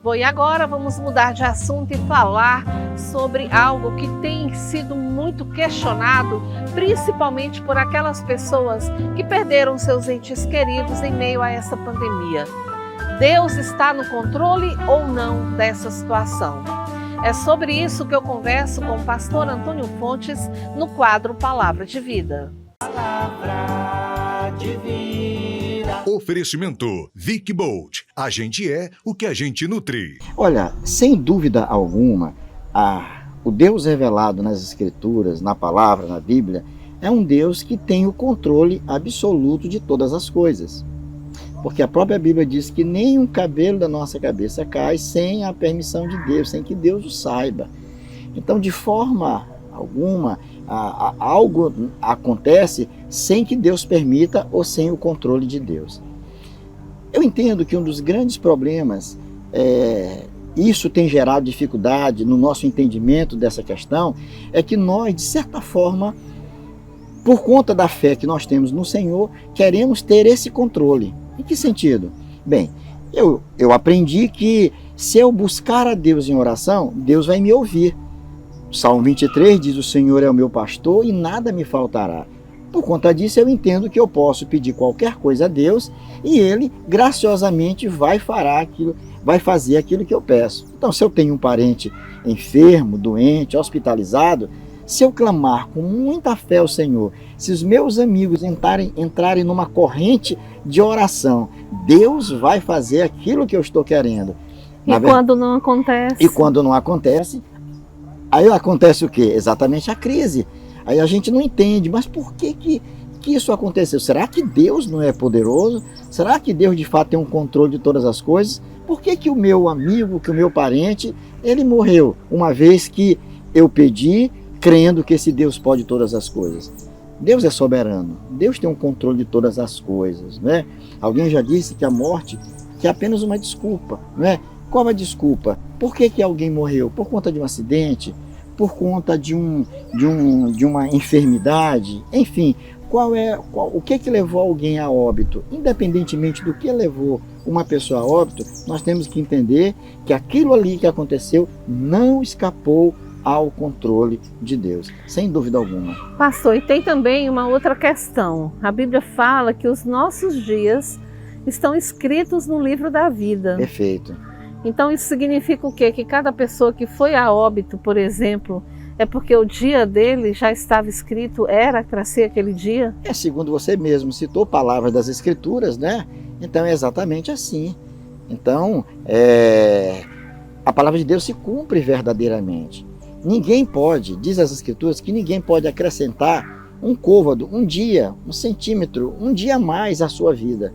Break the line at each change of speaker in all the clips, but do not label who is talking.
Bom, e agora vamos mudar de assunto e falar sobre algo que tem sido muito questionado, principalmente por aquelas pessoas que perderam seus entes queridos em meio a essa pandemia. Deus está no controle ou não dessa situação? É sobre isso que eu converso com o pastor Antônio Fontes no quadro Palavra de Vida.
Palavra de Vida.
Oferecimento Vic Bolt. A gente é o que a gente nutre.
Olha, sem dúvida alguma, o Deus revelado nas Escrituras, na palavra, na Bíblia, é um Deus que tem o controle absoluto de todas as coisas. Porque a própria Bíblia diz que nem um cabelo da nossa cabeça cai sem a permissão de Deus, sem que Deus o saiba. Então, de forma alguma, algo acontece sem que Deus permita ou sem o controle de Deus. Eu entendo que um dos grandes problemas, isso tem gerado dificuldade no nosso entendimento dessa questão, é que nós, de certa forma, por conta da fé que nós temos no Senhor, queremos ter esse controle. Em que sentido? Bem, eu aprendi que se eu buscar a Deus em oração, Deus vai me ouvir. Salmo 23 diz: o Senhor é o meu pastor e nada me faltará. Por conta disso, eu entendo que eu posso pedir qualquer coisa a Deus e Ele graciosamente vai fazer aquilo que eu peço. Então, se eu tenho um parente enfermo, doente, hospitalizado, se eu clamar com muita fé ao Senhor, se os meus amigos entrarem numa corrente de oração, Deus vai fazer aquilo que eu estou querendo.
Quando não acontece?
E quando não acontece, aí acontece o quê? Exatamente a crise. Aí a gente não entende, mas por que isso aconteceu? Será que Deus não é poderoso? Será que Deus de fato tem um controle de todas as coisas? Por que o meu amigo, que o meu parente, ele morreu uma vez que eu pedi, crendo que esse Deus pode todas as coisas? Deus é soberano, Deus tem um controle de todas as coisas, né? Alguém já disse que a morte é apenas uma desculpa, né? Qual a desculpa? Por que alguém morreu? Por conta de um acidente? Por conta de uma enfermidade? Enfim, o que levou alguém a óbito? Independentemente do que levou uma pessoa a óbito, nós temos que entender que aquilo ali que aconteceu não escapou ao controle de Deus, sem dúvida alguma.
Pastor, e tem também uma outra questão. A Bíblia fala que os nossos dias estão escritos no livro da vida.
Perfeito.
Então isso significa o quê? Que cada pessoa que foi a óbito, por exemplo, é porque o dia dele já estava escrito, era para ser aquele dia?
Segundo você mesmo citou, palavras das Escrituras, né? Então é exatamente assim. Então, a palavra de Deus se cumpre verdadeiramente. Ninguém pode, diz as Escrituras, que ninguém pode acrescentar um côvado, um dia, um centímetro, um dia a mais à sua vida.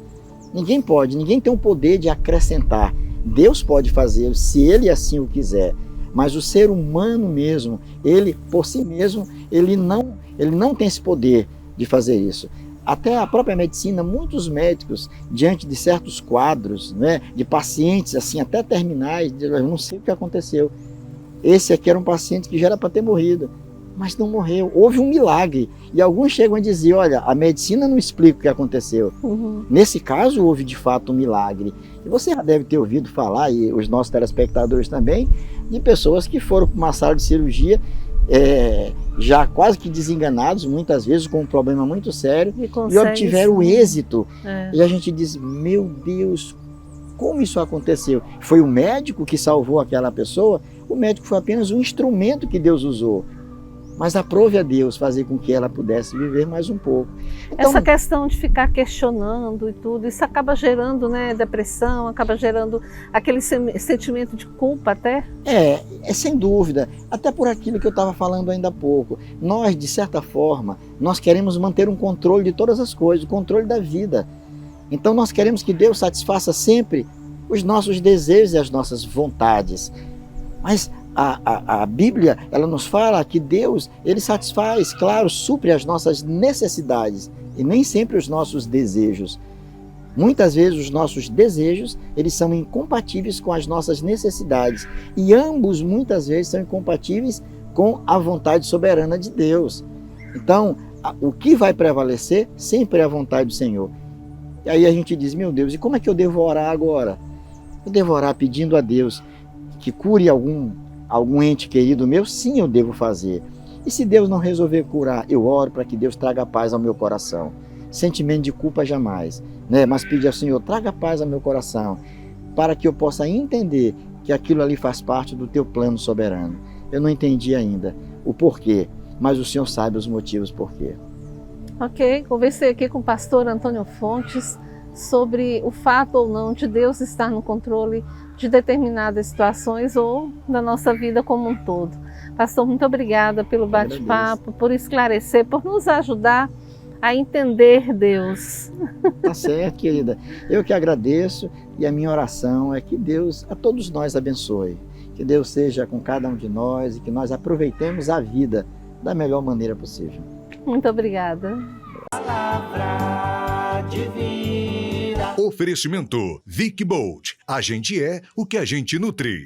Ninguém pode, ninguém tem o poder de acrescentar. Deus pode fazer, se Ele assim o quiser. Mas o ser humano mesmo, ele por si mesmo, ele não tem esse poder de fazer isso. Até a própria medicina, muitos médicos, diante de certos quadros, né, de pacientes assim até terminais, eu não sei o que aconteceu. Esse aqui era um paciente que já era para ter morrido, mas não morreu. Houve um milagre. E alguns chegam a dizer, olha, a medicina não explica o que aconteceu. Nesse caso, houve de fato um milagre. E você já deve ter ouvido falar, e os nossos telespectadores também, de pessoas que foram para uma sala de cirurgia já quase que desenganados, muitas vezes com um problema muito sério, e obtiveram êxito. E a gente diz, meu Deus, como isso aconteceu? Foi o médico que salvou aquela pessoa? O médico foi apenas um instrumento que Deus usou. Mas aprove a Deus fazer com que ela pudesse viver mais um pouco. Então,
essa questão de ficar questionando e tudo, isso acaba gerando, né, depressão, acaba gerando aquele sentimento de culpa até?
É sem dúvida. Até por aquilo que eu estava falando ainda há pouco. Nós, de certa forma, nós queremos manter um controle de todas as coisas, o controle da vida. Então nós queremos que Deus satisfaça sempre os nossos desejos e as nossas vontades. Mas a Bíblia, ela nos fala que Deus, Ele satisfaz, claro, supre as nossas necessidades e nem sempre os nossos desejos. Muitas vezes os nossos desejos, eles são incompatíveis com as nossas necessidades e ambos muitas vezes são incompatíveis com a vontade soberana de Deus. Então, o que vai prevalecer sempre é a vontade do Senhor. E aí a gente diz, meu Deus, e como é que eu devo orar agora? Eu devo orar pedindo a Deus que cure algum ente querido meu? Sim, eu devo fazer. E se Deus não resolver curar, eu oro para que Deus traga paz ao meu coração. Sentimento de culpa jamais, né? Mas pedir ao Senhor, traga paz ao meu coração, para que eu possa entender que aquilo ali faz parte do teu plano soberano. Eu não entendi ainda o porquê, mas o Senhor sabe os motivos porquê.
Ok, conversei aqui com o pastor Antônio Fontes sobre o fato ou não de Deus estar no controle de determinadas situações ou da nossa vida como um todo. Pastor, muito obrigada pelo bate-papo, por esclarecer, por nos ajudar a entender Deus.
Tá certo, querida. Eu que agradeço e a minha oração é que Deus a todos nós abençoe. Que Deus seja com cada um de nós e que nós aproveitemos a vida da melhor maneira possível.
Muito obrigada.
Palavra de vida.
Oferecimento Vic Bolt. A gente é o que a gente nutre.